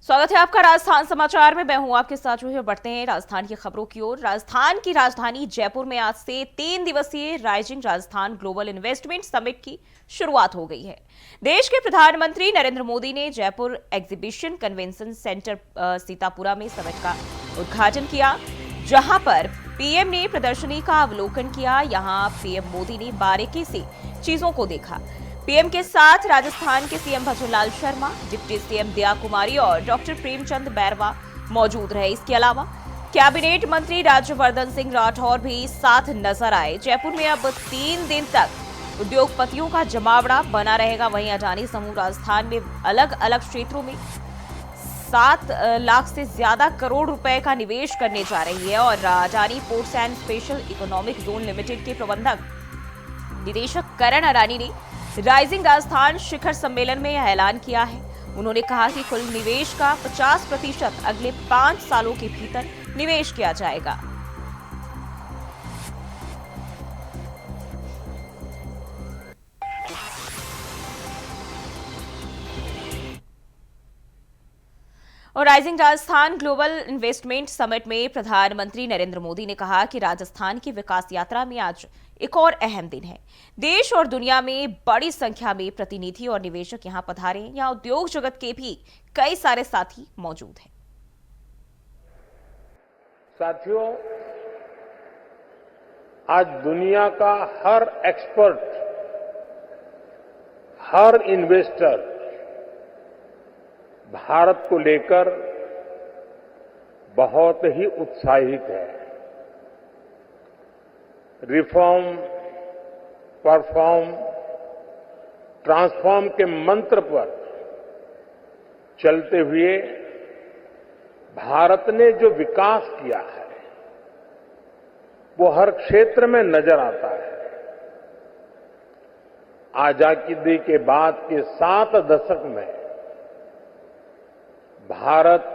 स्वागत है आपका राजस्थान समाचार में। मैं हूं आपके साथ जो है। बढ़ते हैं राजस्थान की खबरों की ओर। राजस्थान की राजधानी जयपुर में आज से 3 दिवसीय rising Rajasthan global investment summit की शुरुआत हो गई है। देश के प्रधानमंत्री नरेंद्र मोदी ने Jaipur exhibition convention centre Sitapura में समिट का उद्घाटन किया, जहां पर पीएम ने प्रदर्शनी का अवलोकन किया। यहां पीएम मोदी ने बारीकी से चीजों को देखा। पीएम के साथ राजस्थान के CM Bhajanlal Sharma, deputy CM Daya Kumari और डॉक्टर प्रेमचंद बैरवा मौजूद रहे। इसके अलावा कैबिनेट मंत्री राज्यवर्धन सिंह राठौर भी साथ नजर आए। जयपुर में अब 3 दिन तक उद्योगपतियों का जमावड़ा बना रहेगा। वहीं अडानी समूह राजस्थान में अलग अलग क्षेत्रों में 7 लाख से ज्यादा करोड़ रुपए का निवेश करने जा रही है। और Adani ports and special economic zone limited के प्रबंधक निदेशक करण अडानी ने राइजिंग राजस्थान शिखर सम्मेलन में यह ऐलान किया है। उन्होंने कहा कि कुल निवेश का 50% अगले 5 सालों के भीतर निवेश किया जाएगा। और rising Rajasthan global investment summit में प्रधानमंत्री नरेंद्र मोदी ने कहा कि राजस्थान की विकास यात्रा में आज एक और अहम दिन है। देश और दुनिया में बड़ी संख्या में प्रतिनिधि और निवेशक यहां पधारे हैं। यहां उद्योग जगत के भी कई सारे साथी मौजूद हैं। साथियों, आज दुनिया का हर एक्सपर्ट, हर इन्वेस्टर भारत को लेकर बहुत ही उत्साहित है। रिफॉर्म, परफॉर्म, ट्रांसफॉर्म के मंत्र पर चलते हुए भारत ने जो विकास किया है वो हर क्षेत्र में नजर आता है। आजादी के बाद के 7 दशक में भारत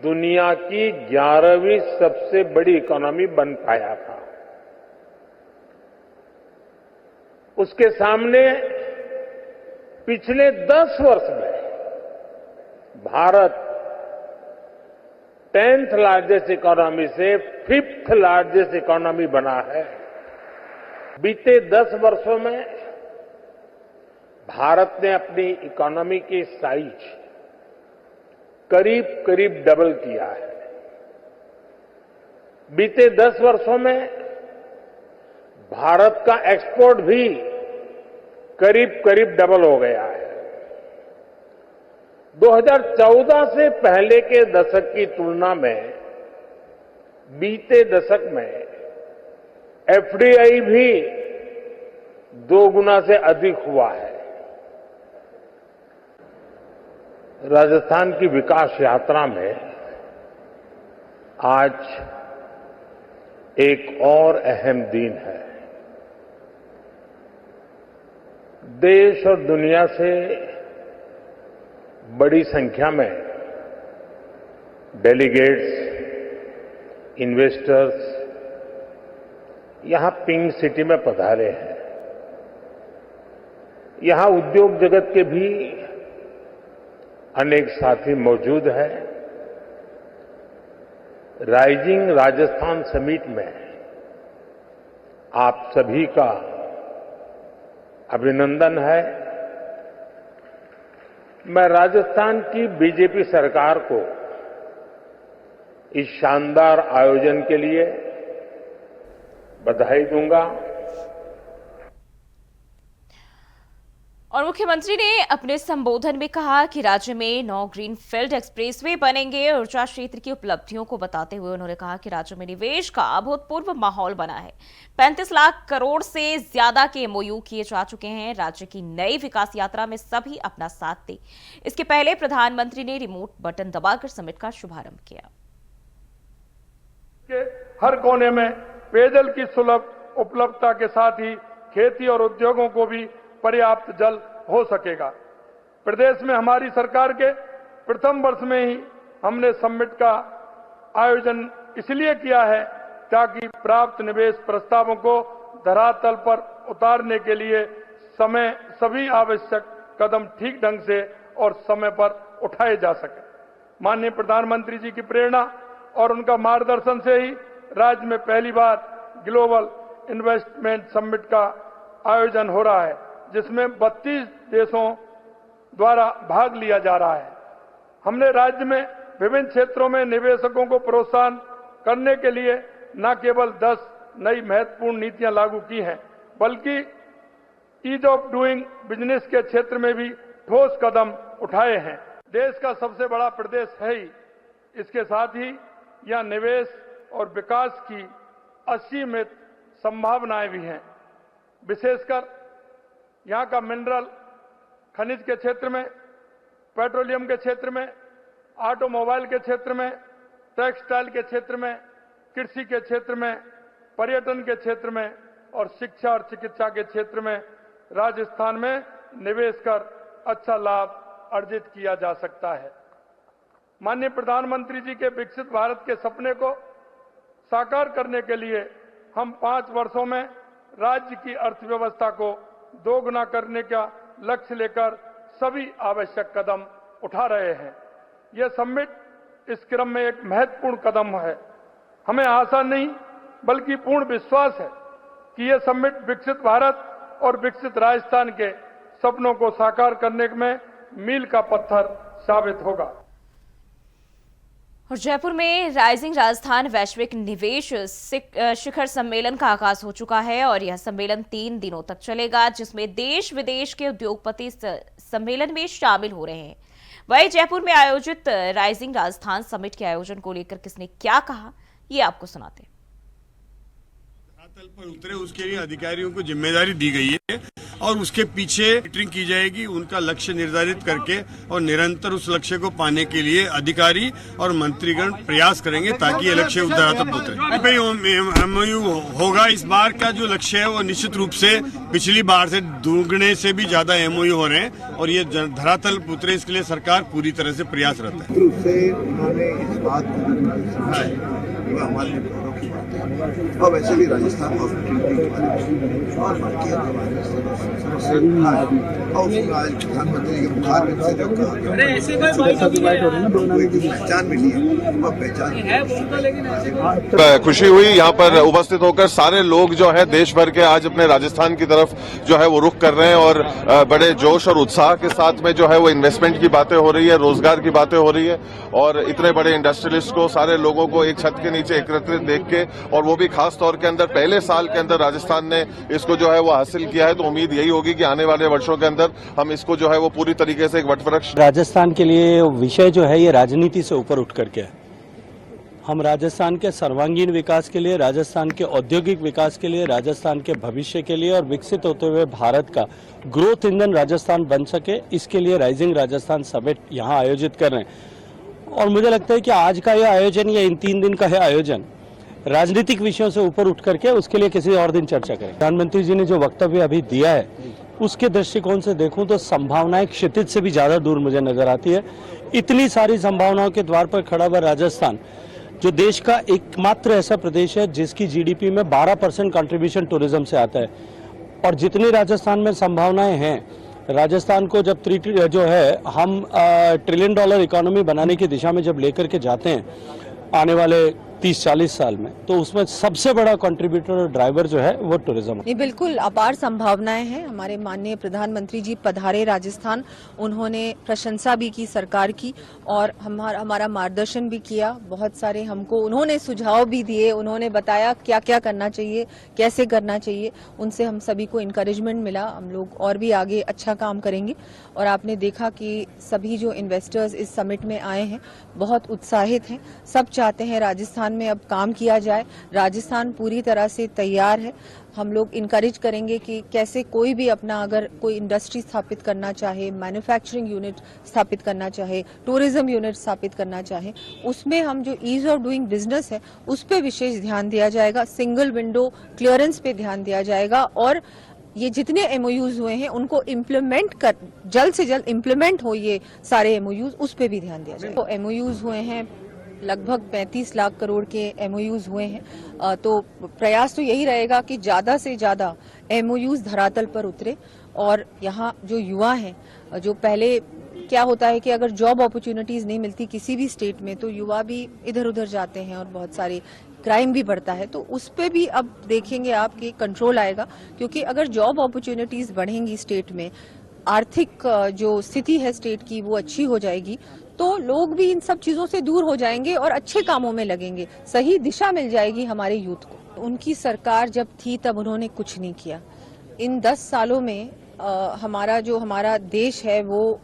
दुनिया की 11वीं सबसे बड़ी इकोनॉमी बन पाया था। उसके सामने पिछले 10 वर्ष में भारत 10th लार्जेस्ट इकोनॉमी से 5th लार्जेस्ट इकोनॉमी बना है। बीते 10 वर्षों में भारत ने अपनी इकोनॉमी की साइज करीब करीब डबल किया है। बीते 10 वर्षों में भारत का एक्सपोर्ट भी करीब करीब डबल हो गया है। 2014 से पहले के दशक की तुलना में बीते दशक में एफडीआई भी 2 गुना से अधिक हुआ है। राजस्थान की विकास यात्रा में आज एक और अहम दिन है। देश और दुनिया से बड़ी संख्या में डेलीगेट्स, इन्वेस्टर्स यहां पिंक सिटी में पधारे हैं। यहां उद्योग जगत के भी अनेक साथी मौजूद हैं। राइजिंग राजस्थान समिट में आप सभी का अभिनंदन है। मैं राजस्थान की बीजेपी सरकार को इस शानदार आयोजन के लिए बधाई दूंगा। और मुख्यमंत्री ने अपने संबोधन में कहा कि राज्य में 9 ग्रीनफील्ड एक्सप्रेसवे बनेंगे। ऊर्जा क्षेत्र की उपलब्धियों को बताते हुए उन्होंने कहा कि राज्य में निवेश का अभूतपूर्व माहौल बना है। 35 लाख करोड़ से ज्यादा के एमओयू किए जा चुके हैं। राज्य की नई विकास यात्रा में सभी अपना साथ दें। इसके पहले प्रधानमंत्री ने रिमोट बटन दबाकर समिट का शुभारंभ किया। हर कोने में पेयजल की सुलभ उपलब्धता के साथ ही खेती और उद्योगों को भी पर्याप्त जल हो सकेगा। प्रदेश में हमारी सरकार के प्रथम वर्ष में ही हमने समिट का आयोजन इसलिए किया है ताकि प्राप्त निवेश प्रस्तावों को धरातल पर उतारने के लिए सभी आवश्यक कदम ठीक ढंग से और समय पर उठाए जा सके। माननीय प्रधानमंत्री जी की प्रेरणा और उनका मार्गदर्शन से ही राज्य में पहली बार ग्लोबल इन्वेस्टमेंट समिट का आयोजन हो रहा है, जिसमें 32 देशों द्वारा भाग लिया जा रहा है। हमने राज्य में विभिन्न क्षेत्रों में निवेशकों को प्रोत्साहन करने के लिए न केवल 10 नई महत्वपूर्ण नीतियां लागू की हैं, बल्कि ईज ऑफ डूइंग बिजनेस के क्षेत्र में भी ठोस कदम उठाए हैं। देश का सबसे बड़ा प्रदेश है ही, इसके साथ ही यहां निवेश और विकास की असीमित संभावनाएं भी हैं। विशेषकर यहां का मिनरल खनिज के क्षेत्र में, पेट्रोलियम के क्षेत्र में, ऑटोमोबाइल के क्षेत्र में, टेक्सटाइल के क्षेत्र में, कृषि के क्षेत्र में, पर्यटन के क्षेत्र में और शिक्षा और चिकित्सा के क्षेत्र में राजस्थान में निवेश कर अच्छा लाभ अर्जित किया जा सकता है। माननीय प्रधानमंत्री जी के विकसित भारत के सपने को साकार करने के लिए हम 5 वर्षों में राज्य की अर्थव्यवस्था को दोगुना करने का लक्ष्य लेकर सभी आवश्यक कदम उठा रहे हैं। यह समिट इस क्रम में एक महत्वपूर्ण कदम है। हमें आशा नहीं बल्कि पूर्ण विश्वास है कि यह समिट विकसित भारत और विकसित राजस्थान के सपनों को साकार करने में मील का पत्थर साबित होगा। और जयपुर में राइजिंग राजस्थान वैश्विक निवेश शिखर सम्मेलन का आगाज हो चुका है और यह सम्मेलन 3 दिनों तक चलेगा, जिसमें देश विदेश के उद्योगपति सम्मेलन में शामिल हो रहे हैं। वहीं जयपुर में आयोजित राइजिंग राजस्थान समिट के आयोजन को लेकर किसने क्या कहा, ये आपको सुनाते हैं। तल पर उतरे उसके लिए अधिकारियों को जिम्मेदारी दी गई है और उसके पीछे मीटिंग की जाएगी, उनका लक्ष्य निर्धारित करके और निरंतर उस लक्ष्य को पाने के लिए अधिकारी और मंत्रीगण प्रयास करेंगे ताकि ये लक्ष्य धरातल पर उतरे। एमओयू होगा। इस बार का जो लक्ष्य है वो निश्चित रूप से पिछली बार से दुगने से भी ज्यादा एमओयू हो रहे हैं और ये धरातल पर उतरे, इसके लिए सरकार पूरी तरह से प्रयासरत है। उन्होंने इस बात को हमारे लिए गौरव की बात है और वैसे भी राजस्थान हॉस्पिटलिटी के बारे में और बाकी हमारे समस्या और आज प्रधानमंत्री के मुखारबिन से जो पहचान मिली है वह पहचान खुशी हुई। यहाँ पर उपस्थित होकर सारे लोग जो है देश भर के आज अपने राजस्थान की तरफ जो है वो रुख कर रहे हैं और बड़े जोश और उत्साह के साथ में जो है वो इन्वेस्टमेंट की बातें हो रही है, रोजगार की बातें हो रही है और इतने बड़े इंडस्ट्रियलिस्ट को, सारे लोगों को एक छत के नीचे एकत्रित देख के और वो भी खास तौर के अंदर पहले साल के अंदर राजस्थान ने इसको जो है वो हासिल किया है, तो उम्मीद यही होगी कि आने वाले वर्षों के अंदर हम इसको जो है वो पूरी तरीके से एक वटवृक्ष। राजस्थान के लिए विषय जो है ये राजनीति से ऊपर उठ करके है। हम राजस्थान के सर्वांगीण विकास के लिए, राजस्थान के औद्योगिक विकास के लिए, राजस्थान के भविष्य के लिए और विकसित होते हुए भारत का ग्रोथ इंजन राजस्थान बन सके, इसके लिए राइजिंग राजस्थान समिट यहाँ आयोजित कर रहे हैं। और मुझे लगता है कि आज का यह आयोजन या इन 3 दिन का यह आयोजन राजनीतिक विषयों से ऊपर उठ करके उसके लिए किसी और दिन चर्चा करें। प्रधानमंत्री जी ने जो वक्तव्य अभी दिया है उसके दृष्टिकोण से देखूं तो संभावनाएं क्षितिज से भी ज्यादा दूर मुझे नजर आती है। इतनी सारी संभावनाओं के द्वार पर खड़ा हुआ राजस्थान, जो देश का एकमात्र ऐसा प्रदेश है जिसकी जीडीपी में 12% कंट्रीब्यूशन टूरिज्म से आता है और जितनी राजस्थान में संभावनाएं हैं, राजस्थान को जब जो है हम $1 ट्रिलियन इकोनॉमी बनाने की दिशा में जब लेकर के जाते हैं आने वाले 30-40 साल में, तो उसमें सबसे बड़ा कंट्रीब्यूटर और ड्राइवर जो है वो टूरिज्म। नहीं, बिल्कुल अपार संभावनाएं हैं। हमारे माननीय प्रधानमंत्री जी पधारे राजस्थान, उन्होंने प्रशंसा भी की सरकार की और हमारा मार्गदर्शन भी किया। बहुत सारे हमको उन्होंने सुझाव भी दिए, उन्होंने बताया क्या क्या करना चाहिए, कैसे करना चाहिए। उनसे हम सभी को इंकरेजमेंट मिला, हम लोग और भी आगे अच्छा काम करेंगे। और आपने देखा कि सभी जो इन्वेस्टर्स इस समिट में आए हैं बहुत उत्साहित हैं, सब चाहते हैं राजस्थान में अब काम किया जाए। राजस्थान पूरी तरह से तैयार है। हम लोग इनकरेज करेंगे कि कैसे कोई भी अपना अगर कोई इंडस्ट्री स्थापित करना चाहे, मैन्युफैक्चरिंग यूनिट स्थापित करना चाहे, टूरिज्म यूनिट स्थापित करना चाहे, उसमें हम जो ईज ऑफ डूइंग बिजनेस है उस पर विशेष ध्यान दिया जाएगा। सिंगल विंडो क्लियरेंस पे ध्यान दिया जाएगा और ये जितने एमओयूज हुए हैं उनको इम्प्लीमेंट कर, जल्द से जल्द इम्प्लीमेंट हो ये सारे एमओयूज, उस पे भी ध्यान दिया जाएगा। तो एमओयूज हुए हैं लगभग 35 लाख करोड़ के एमओयूज हुए हैं, तो प्रयास तो यही रहेगा कि ज्यादा से ज्यादा एमओयूज धरातल पर उतरे और यहाँ जो युवा हैं, जो पहले क्या होता है कि अगर जॉब अपॉर्चुनिटीज नहीं मिलती किसी भी स्टेट में तो युवा भी इधर उधर जाते हैं और बहुत सारे क्राइम भी बढ़ता है। तो उस पे भी अब देखेंगे आप कि कंट्रोल आएगा, क्योंकि अगर जॉब अपॉर्चुनिटीज बढ़ेंगी स्टेट में, आर्थिक जो स्थिति है स्टेट की वो अच्छी हो जाएगी, तो लोग भी इन सब चीजों से दूर हो जाएंगे और अच्छे कामों में लगेंगे, सही दिशा मिल जाएगी हमारे यूथ को। उनकी सरकार जब थी तब उन्होंने कुछ नहीं किया। इन 10 सालों में हमारा देश है वो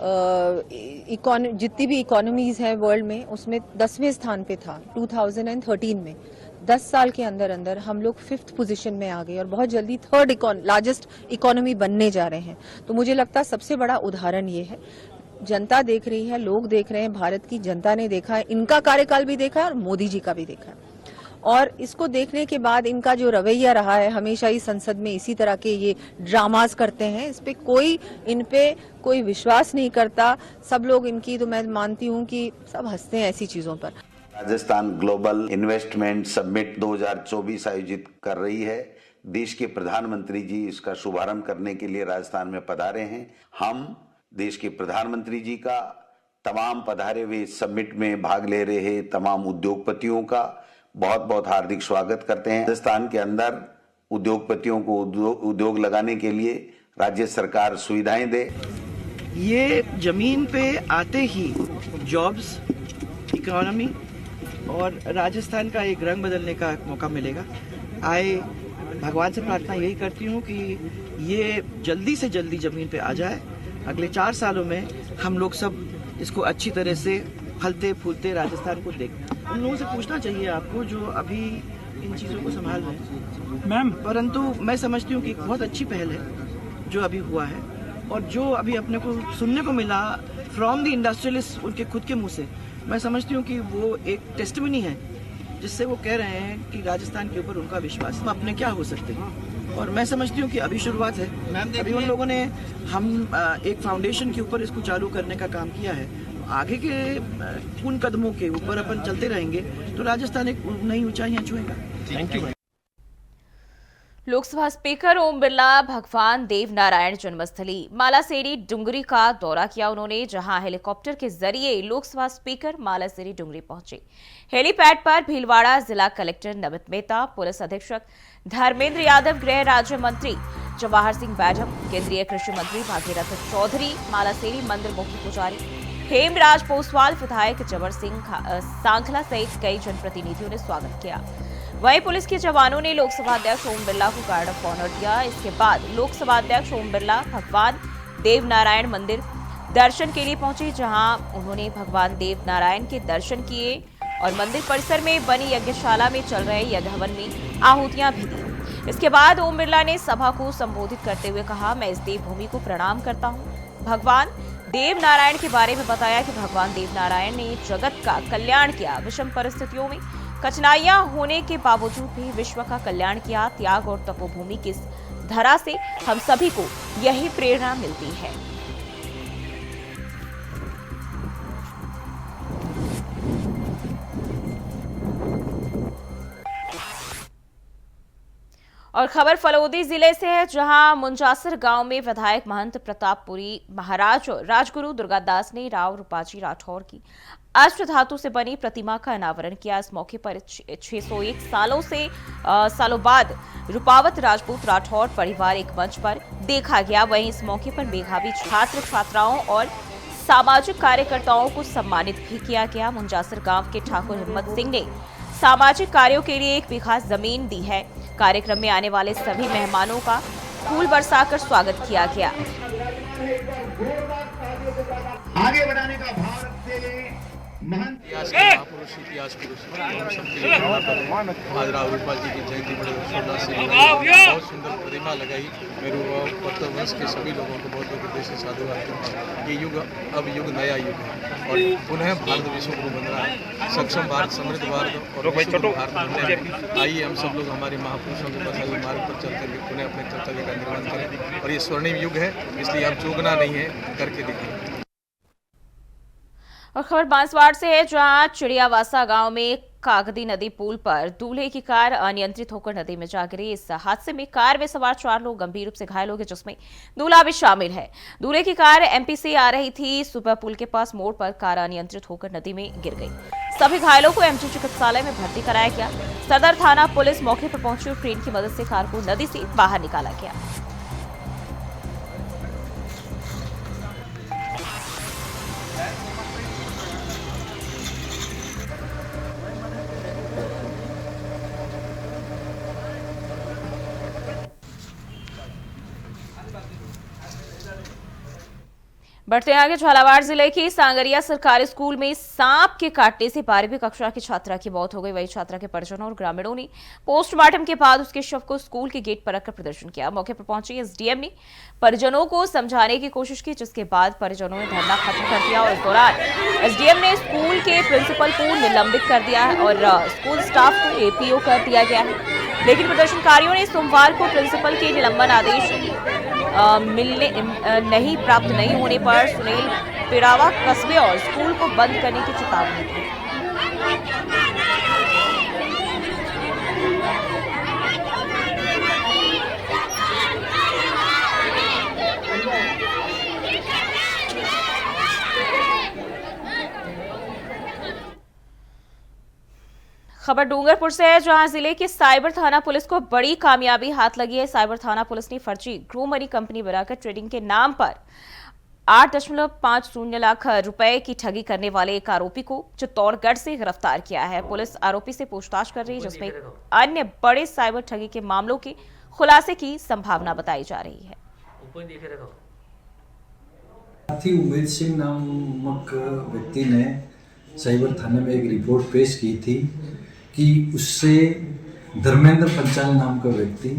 जितनी भी इकोनॉमीज हैं वर्ल्ड में उसमें 10वें स्थान पे था 2013 में। 10 साल के अंदर अंदर हम लोग 5th पोजीशन में आ गए और बहुत जल्दी 3rd लार्जेस्ट इकोनॉमी बनने जा रहे हैं। तो मुझे लगता है सबसे बड़ा उदाहरण ये है, जनता देख रही है, लोग देख रहे हैं, भारत की जनता ने देखा है, इनका कार्यकाल भी देखा है और मोदी जी का भी देखा है। और इसको देखने के बाद इनका जो रवैया रहा है, हमेशा ही संसद में इसी तरह के ये ड्रामास करते हैं, इन पे कोई विश्वास नहीं करता। सब लोग इनकी, तो मैं मानती हूँ कि सब हंसते हैं ऐसी चीजों पर। राजस्थान ग्लोबल इन्वेस्टमेंट समिट 2024 आयोजित कर रही है। देश के प्रधानमंत्री जी इसका शुभारंभ करने के लिए राजस्थान में पधारे हैं। हम देश के प्रधानमंत्री जी का, तमाम पधारे हुए समिट में भाग ले रहे तमाम उद्योगपतियों का बहुत बहुत हार्दिक स्वागत करते हैं। राजस्थान के अंदर उद्योगपतियों को उद्योग लगाने के लिए राज्य सरकार सुविधाएं दे। ये जमीन पे आते ही जॉब्स, इकोनॉमी और राजस्थान का एक रंग बदलने का मौका मिलेगा। भगवान से प्रार्थना यही करती हूँ कि ये जल्दी से जल्दी जमीन पे आ जाए। अगले 4 सालों में हम लोग सब इसको अच्छी तरह से फलते फूलते राजस्थान को देख। उन लोगों से पूछना चाहिए आपको जो अभी इन चीज़ों को संभाल रहे हैं मैम, परंतु मैं समझती हूँ कि एक बहुत अच्छी पहल है जो अभी हुआ है और जो अभी अपने को सुनने को मिला फ्रॉम द इंडस्ट्रियलिस्ट, उनके खुद के मुंह से। मैं समझती हूँ कि वो एक टेस्टिमनी है जिससे वो कह रहे हैं कि राजस्थान के ऊपर उनका विश्वास अपने क्या हो सकते हैं। और मैं समझती हूँ कि अभी शुरुआत है। अभी उन लोगों ने एक फाउंडेशन के ऊपर इसको चालू करने का काम किया है। आगे के उन कदमों के ऊपर अपन चलते रहेंगे तो राजस्थान एक नई ऊंचाइयां छुएगा। Thank you. Lok Sabha speaker Om Birla Bhagwan Dev Narayan जन्मस्थली मालासेरी डुंगरी का दौरा किया उन्होंने, जहां हेलीकॉप्टर के जरिए लोकसभा स्पीकर मालासेरी डुंगरी पहुंचे। हेलीपैड पर भीलवाड़ा जिला कलेक्टर नमित मेहता, पुलिस अधीक्षक धर्मेंद्र यादव, गृह राज्य मंत्री जवाहर सिंह बैठक, केंद्रीय कृषि मंत्री भागीरथ चौधरी, मालासेरी मंदिर मुख्य पुजारी हेमराज पोसवाल, विधायक जबर सिंह सांखला सहित कई जनप्रतिनिधियों ने स्वागत किया। वहीं पुलिस के जवानों ने लोकसभा अध्यक्ष ओम बिरला को गार्ड ऑफ ऑनर दिया। इसके बाद लोकसभा अध्यक्ष ओम बिरला भगवान देव नारायण मंदिर दर्शन के लिए पहुंचे, जहां उन्होंने भगवान देव नारायण के दर्शन किए और मंदिर परिसर में बनी यज्ञशाला में चल रहे यज्ञ हवन में आहुतियां भी दी। इसके बाद ओम बिरला ने सभा को संबोधित करते हुए कहा, मैं इस देवभूमि को प्रणाम करता हूं। भगवान देव नारायण के बारे में बताया कि भगवान देव नारायण ने जगत का कल्याण किया, विषम परिस्थितियों में कठिनाइयां होने के बावजूद भी विश्व का कल्याण किया। त्याग और तपोभूमि की इस धरा से हम सभी को यही प्रेरणा मिलती है। और खबर फलोदी जिले से है, जहां मुंजासर गांव में विधायक महंत प्रतापपुरी महाराज राजगुरु दुर्गादास ने राव रूपाजी राठौर की अष्ट धातु से बनी प्रतिमा का अनावरण किया। इस मौके पर 601 सालों बाद रूपावत राजपूत राठौर परिवार एक मंच पर देखा गया। वहीं इस मौके पर मेधावी छात्र छात्राओं और सामाजिक कार्यकर्ताओं को सम्मानित भी किया गया। मुंजासर गांव के ठाकुर हिम्मत सिंह ने सामाजिक कार्यों के लिए 1 बीघा जमीन दी है। कार्यक्रम में आने वाले सभी मेहमानों का फूल बरसाकर स्वागत किया गया। आगे बढ़ाने का भाव रखते हुए इतिहास पुरुष आज राव रूपाल जी की जयंती बड़े हर्षोल्लास से बहुत सुंदर प्रतिमा लगाई। मेरे भक्त वंश के सभी लोगों को बहुत बहुत उद्देश्य साधुवाद। ये युग अब नया युग है और पुनः भारत विश्व गुरु बन रहा है। सक्षम भारत, समृद्ध भारत और भारत बनने में आइए हम सब लोग हमारे महापुरुषों के बताए मार्ग पर चलते हुए पुनः अपने कर्तव्य का निर्वहन करें। और ये स्वर्णिम युग है, इसलिए अब चूकना नहीं है, करके दिखाएं। और खबर बांसवाड़ा से है, जहां चिड़ियावासा गांव में कागदी नदी पुल पर दूल्हे की कार अनियंत्रित होकर नदी में जा गिरी। इस हादसे में कार में सवार 4 लोग गंभीर रूप से घायल हो गए, जिसमें दूल्हा भी शामिल है। दूल्हे की कार एमपी से आ रही थी। सुबह पुल के पास मोड़ पर कार अनियंत्रित होकर नदी में गिर गई। सभी घायलों को एमजी चिकित्सालय में भर्ती कराया गया। सदर थाना पुलिस मौके पर पहुंची और क्रेन की मदद से कार को नदी से बाहर निकाला गया। बढ़ते आगे, झालावाड़ जिले के सांगरिया सरकारी स्कूल में सांप के काटने से 12वीं कक्षा की छात्रा की मौत हो गई। वही छात्रा के परिजनों और ग्रामीणों ने पोस्टमार्टम के बाद उसके शव को स्कूल के गेट पर रखकर प्रदर्शन किया। मौके पर पहुंचे एसडीएम ने परिजनों को समझाने की कोशिश की, जिसके बाद परिजनों ने धरना खत्म कर दिया और इस दौरान एसडीएम ने स्कूल के प्रिंसिपल को निलंबित कर दिया और स्कूल स्टाफ को एपीओ कर दिया गया है। लेकिन प्रदर्शनकारियों ने सोमवार को प्रिंसिपल के निलंबन आदेश नहीं प्राप्त नहीं होने पर सुनील पिरावा कस्बे और स्कूल को बंद करने की चेतावनी दी। खबर डूंगरपुर से है, जहां जिले की साइबर थाना पुलिस को बड़ी कामयाबी हाथ लगी है। साइबर थाना पुलिस ने फर्जी ग्रो मनी कंपनी बनाकर ट्रेडिंग के नाम पर 8.50 लाख रुपए की ठगी करने वाले एक आरोपी को चित्तौड़गढ़ से गिरफ्तार किया है। पुलिस आरोपी से पूछताछ कर रही है, जिसमें अन्य बड़े साइबर ठगी के मामलों के खुलासे की संभावना बताई जा रही है। उमेद सिंह नामक व्यक्ति ने साइबर थाने में एक रिपोर्ट पेश की थी कि उससे धर्मेंद्र पंचाल नाम का व्यक्ति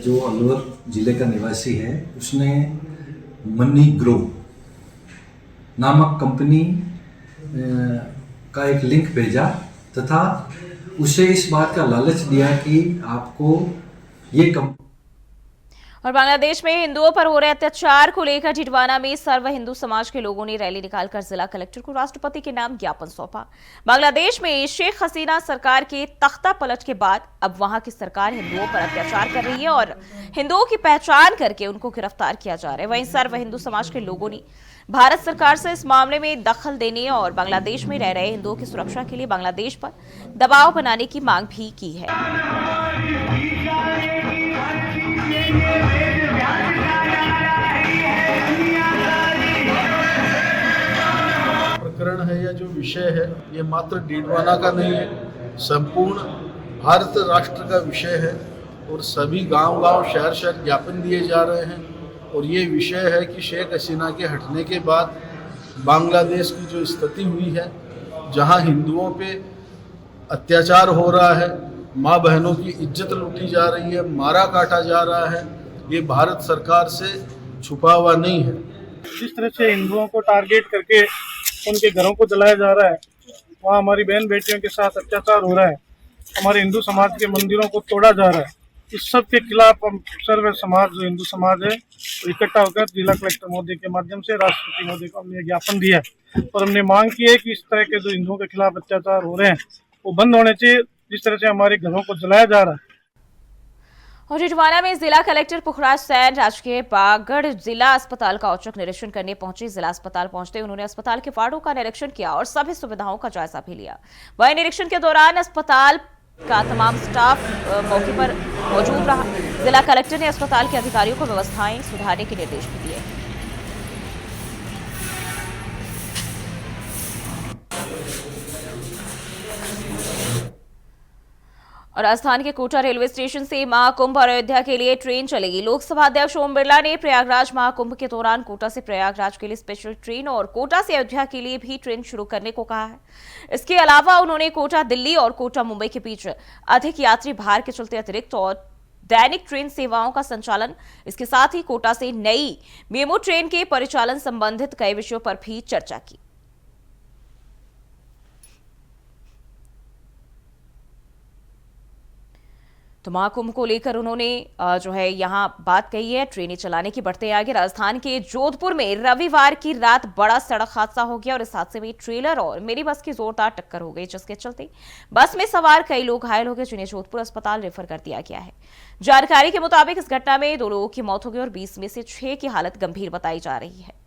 जो अलवर जिले का निवासी है, उसने मनी ग्रो नामक कंपनी का एक लिंक भेजा तथा उसे इस बात का लालच दिया कि आपको ये और बांग्लादेश में हिंदुओं पर हो रहे अत्याचार को लेकर टिटवाना में सर्व हिंदू समाज के लोगों ने रैली निकालकर जिला कलेक्टर को राष्ट्रपति के नाम ज्ञापन सौंपा। बांग्लादेश में शेख हसीना सरकार के तख्ता पलट के बाद अब वहां की सरकार हिंदुओं पर अत्याचार कर रही है और हिंदुओं की पहचान करके उनको गिरफ्तार किया जा रहा है। वहीं सर्व हिंदू समाज के लोगों ने भारत सरकार से इस मामले में दखल देने और बांग्लादेश में रह रहे हिंदुओं की सुरक्षा के लिए बांग्लादेश पर दबाव बनाने की मांग भी की है। प्रकरण है या जो विषय है, ये मात्र टिटवाना का नहीं है, संपूर्ण भारत राष्ट्र का विषय है और सभी गांव-गांव शहर-शहर ज्ञापन दिए जा रहे हैं। और ये विषय है कि शेख हसीना के हटने के बाद बांग्लादेश की जो स्थिति हुई है, जहां हिंदुओं पे अत्याचार हो रहा है, माँ बहनों की इज्जत लूटी जा रही है, मारा काटा जा रहा है, ये भारत सरकार से छुपा हुआ नहीं है। जिस तरह से हिंदुओं को टारगेट करके उनके घरों को जलाया जा रहा है, वहाँ हमारी बहन बेटियों के साथ अत्याचार हो रहा है, हमारे हिंदू समाज के मंदिरों को तोड़ा जा रहा है, इस सब के खिलाफ हम सर्व समाज जो हिंदू समाज है इकट्ठा होकर जिला कलेक्टर महोदय के माध्यम से राष्ट्रपति महोदय को हमने ज्ञापन दिया है और हमने मांग की है कि इस तरह के जो हिंदुओं के खिलाफ अत्याचार हो रहे हैं वो बंद होने चाहिए, जिस तरह से हमारे घरों को जलाया जा रहा है। और टिटवाना में जिला कलेक्टर पुखराज सैन राजकीय बागड़ जिला अस्पताल का औचक निरीक्षण करने पहुंचे। जिला अस्पताल पहुंचते उन्होंने अस्पताल के वार्डों का निरीक्षण किया और सभी सुविधाओं का जायजा भी लिया। वहीं निरीक्षण के दौरान अस्पताल का तमाम स्टाफ मौके पर मौजूद रहा। जिला कलेक्टर ने अस्पताल के अधिकारियों को व्यवस्थाएं सुधारने के निर्देश भी दिए। और राजस्थान के कोटा रेलवे स्टेशन से महाकुंभ और अयोध्या के लिए ट्रेन चलेगी। लोकसभा अध्यक्ष ओम बिरला ने प्रयागराज महाकुंभ के दौरान कोटा से प्रयागराज के लिए स्पेशल ट्रेन और कोटा से अयोध्या के लिए भी ट्रेन शुरू करने को कहा है। इसके अलावा उन्होंने कोटा दिल्ली और कोटा मुंबई के बीच अधिक यात्री भार के चलते अतिरिक्त और दैनिक ट्रेन सेवाओं का संचालन, इसके साथ ही कोटा से नई मेमो ट्रेन के परिचालन संबंधित कई विषयों पर भी चर्चा की। तो महाकुंभ को लेकर उन्होंने जो है यहाँ बात कही है। ट्रेनें चलाने की बढ़ते आगे। राजस्थान के जोधपुर में रविवार की रात बड़ा सड़क हादसा हो गया और इस हादसे में ट्रेलर और मिनी बस की जोरदार टक्कर हो गई, जिसके चलते बस में सवार कई लोग घायल हो गए, जिन्हें जोधपुर अस्पताल रेफर कर दिया गया है। जानकारी के मुताबिक इस घटना में 2 लोगों की मौत हो गई और 20 में से 6 की हालत गंभीर बताई जा रही है।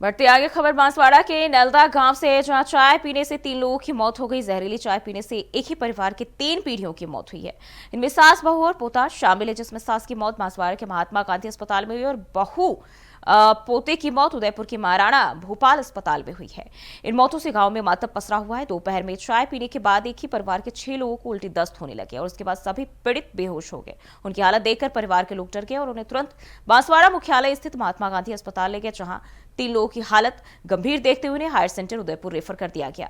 बढ़ते आगे खबर बांसवाड़ा के नलदा गांव से है, जहां चाय पीने से 3 लोगों की मौत हो गई। जहरीली चाय पीने से एक ही परिवार के 3 पीढ़ियों की मौत हुई है। इनमें सास, बहू और पोता शामिल है, जिसमें सास की मौत बांसवाड़ा के महात्मा गांधी अस्पताल में हुई और बहू पोते की मौत उदयपुर की महाराणा भोपाल अस्पताल में हुई है। इन मौतों से गांव में मातम पसरा हुआ है। दोपहर में चाय पीने के बाद एक ही परिवार के 6 लोगों को उल्टी दस्त होने लगे और उसके बाद सभी पीड़ित बेहोश हो गए। उनकी हालत देखकर परिवार के लोग डर गए और उन्हें तुरंत बांसवाड़ा मुख्यालय स्थित महात्मा गांधी अस्पताल ले गए, जहां 3 लोगों की हालत गंभीर देखते हुए उन्हें हायर सेंटर उदयपुर रेफर कर दिया गया।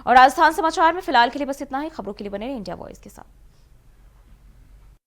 और राजस्थान समाचार में फिलहाल के लिए बस इतना ही। खबरों के लिए बने रहिए इंडिया वॉइस के साथ।